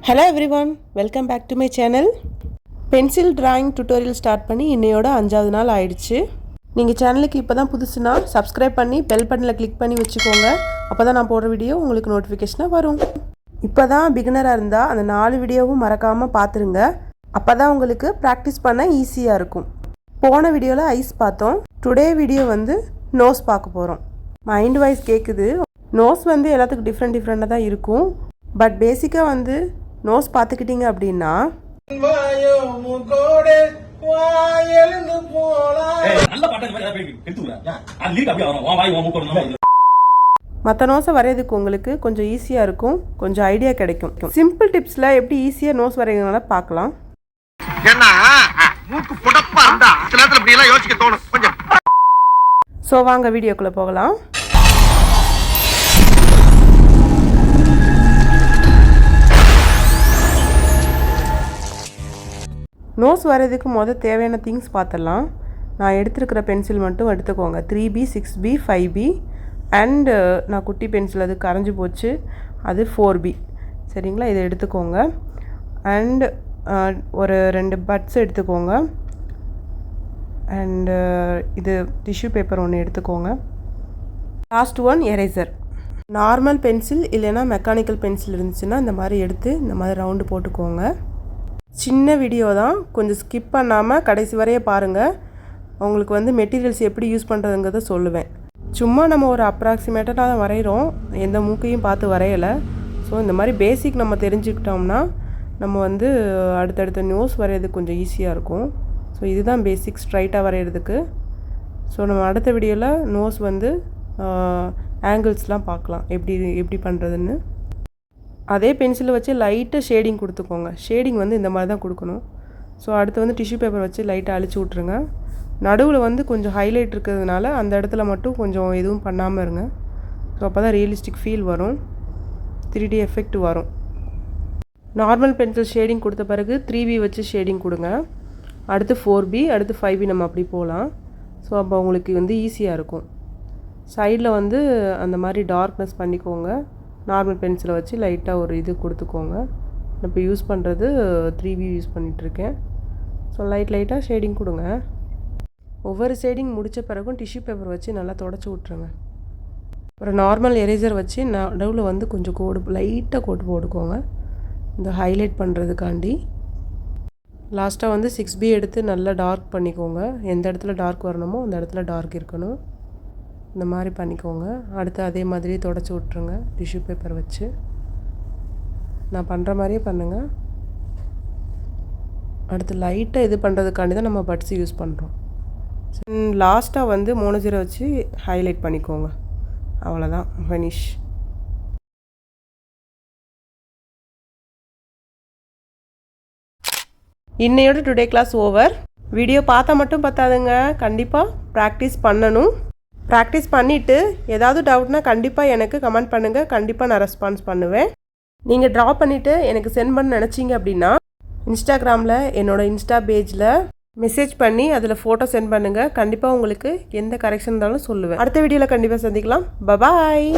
Hello everyone, welcome back to my channel. Pencil drawing tutorial start பண்ணி இன்னையோட 5வது நாள் ஆயிடுச்சு. நீங்கள் சேனலுக்கு இப்போ தான் புதுசுனா சப்ஸ்கிரைப் பண்ணி பெல் பட்டனில் கிளிக் பண்ணி வச்சுக்கோங்க. அப்போ தான் நான் போடுற வீடியோ உங்களுக்கு நோட்டிஃபிகேஷனாக வரும். இப்போ தான் பிகினராக இருந்தால் அந்த 4 வீடியோவும் மறக்காமல் பார்த்துருங்க. அப்போ தான் உங்களுக்கு ப்ராக்டிஸ் பண்ண ஈஸியாக இருக்கும். போன வீடியோவில் ஐஸ் பார்த்தோம். டுடே வீடியோ வந்து நோஸ் பார்க்க போகிறோம். மைண்ட் வைஸ் கேட்குது. நோஸ் வந்து எல்லாத்துக்கும் டிஃப்ரெண்ட்டாக தான் இருக்கும். பட் பேசிக்காக வந்து நோஸ் பார்த்துக்கிட்டிங்க அப்படின்னா மற்ற நோஸை வரையறதுக்கு உங்களுக்கு கொஞ்சம் ஈஸியாக இருக்கும், கொஞ்சம் ஐடியா கிடைக்கும். சிம்பிள் டிப்ஸில் எப்படி ஈஸியாக நோஸ் வரைகிறதுனால பார்க்கலாம். ஸோ வாங்க வீடியோக்குள்ளே போகலாம். நோஸ் வரைகிறதுக்கு தேவையான திங்ஸ் பார்த்துடலாம். நான் எடுத்துருக்கிற பென்சில் மட்டும் எடுத்துக்கோங்க. 3B 6B 5B அண்டு நான் குட்டி பென்சில் அது கரைஞ்சி போச்சு, அது 4B. சரிங்களா, இதை எடுத்துக்கோங்க. அண்டு ஒரு 2 பட்ஸ் எடுத்துக்கோங்க. அண்டு இது டிஷ்யூ பேப்பர் ஒன்று எடுத்துக்கோங்க. Last one eraser. Normal pencil இல்லைன்னா மெக்கானிக்கல் பென்சில் இருந்துச்சுன்னா இந்த மாதிரி எடுத்து இந்த மாதிரி ரவுண்டு போட்டுக்கோங்க. சின்ன வீடியோ தான், கொஞ்சம் ஸ்கிப் பண்ணாமல் கடைசி வரைய பாருங்கள். உங்களுக்கு வந்து மெட்டீரியல்ஸ் எப்படி யூஸ் பண்ணுறதுங்கிறத சொல்லுவேன். சும்மா நம்ம ஒரு அப்ராக்சிமேட்டாக தான் வரைகிறோம், எந்த மூக்கையும் பார்த்து வரையலை. ஸோ இந்த மாதிரி பேசிக் நம்ம தெரிஞ்சுக்கிட்டோம்னா நம்ம வந்து அடுத்தடுத்த நோஸ் வரைகிறதுக்கு கொஞ்சம் ஈஸியாக இருக்கும். ஸோ இதுதான் பேசிக் ஸ்ட்ரைட்டாக வரைகிறதுக்கு. ஸோ நம்ம அடுத்த வீடியோவில் நோஸ் வந்து ஆங்கிள்ஸ்லாம் பார்க்கலாம் எப்படி பண்ணுறதுன்னு. அதே பென்சிலை வச்சு லைட்டாக ஷேடிங் கொடுத்துக்கோங்க. ஷேடிங் வந்து இந்த மாதிரி தான் கொடுக்கணும். ஸோ அடுத்து வந்து டிஷ்யூ பேப்பர் வச்சு லைட்டாக அழிச்சு விட்ருங்க. நடுவில் வந்து கொஞ்சம் ஹைலைட் இருக்கிறதுனால அந்த இடத்துல மட்டும் கொஞ்சம் எதுவும் பண்ணாமல் இருங்க. ஸோ அப்போ தான் ரியலிஸ்டிக் ஃபீல் வரும், 3D எஃபெக்ட் வரும். நார்மல் பென்சில் ஷேடிங் கொடுத்த பிறகு 3B வச்சு ஷேடிங் கொடுங்க. அடுத்து 4B, அடுத்து 5B நம்ம அப்படி போகலாம். ஸோ அப்போ உங்களுக்கு வந்து ஈஸியாக இருக்கும். சைடில் வந்து அந்த மாதிரி டார்க்னஸ் பண்ணிக்கோங்க. நார்மல் பென்சிலை வச்சு லைட்டாக ஒரு இது கொடுத்துக்கோங்க. நான் இப்போ யூஸ் பண்ணுறது 3B யூஸ் பண்ணிகிட்ருக்கேன். ஸோ லைட்டாக ஷேடிங் கொடுங்க. ஒவ்வொரு ஷேடிங் முடித்த பிறகும் டிஷ்யூ பேப்பர் வச்சு நல்லா தொடச்சி விட்ருங்க. ஒரு நார்மல் எரேசர் வச்சு நடுவில் வந்து கொஞ்சம் லைட்டாக கோடு போட்டுக்கோங்க, இந்த ஹைலைட் பண்ணுறதுக்காண்டி. லாஸ்ட்டாக வந்து 6B எடுத்து நல்லா டார்க் பண்ணிக்கோங்க. எந்த இடத்துல டார்க் வரணுமோ அந்த இடத்துல டார்க் இருக்கணும். இந்த மாதிரி பண்ணிக்கோங்க. அடுத்து அதே மாதிரி தொடச்சி விட்ருங்க டிஷ்யூ பேப்பர் வச்சு. நான் பண்ணுற மாதிரியே பண்ணுங்கள். அடுத்து லைட்டாக இது பண்ணுறதுக்காண்டி தான் நம்ம பட்ஸ் யூஸ் பண்ணுறோம். லாஸ்ட்டாக வந்து 3 வச்சு ஹைலைட் பண்ணிக்கோங்க. அவ்வளோதான், ஃபினிஷ். இன்னையோட டுடே கிளாஸ் ஓவர். வீடியோ பார்த்தா மட்டும் பத்தாதுங்க, கண்டிப்பாக ப்ராக்டிஸ் பண்ணணும். ப்ராக்டிஸ் பண்ணிவிட்டு ஏதாவது டவுட்னா கண்டிப்பாக எனக்கு கமெண்ட் பண்ணுங்கள். கண்டிப்பாக நான் ரெஸ்பான்ஸ் பண்ணுவேன். நீங்கள் ட்ரா பண்ணிவிட்டு எனக்கு சென்ட் பண்ண நினச்சிங்க அப்படின்னா இன்ஸ்டாகிராமில் என்னோடய இன்ஸ்டா பேஜில் மெசேஜ் பண்ணி அதில் ஃபோட்டோ சென்ட் பண்ணுங்கள். கண்டிப்பாக உங்களுக்கு எந்த கரெக்ஷன் இருந்தாலும் சொல்லுவேன். அடுத்த வீடியோவில் கண்டிப்பாக சந்திக்கலாம். பபாய்.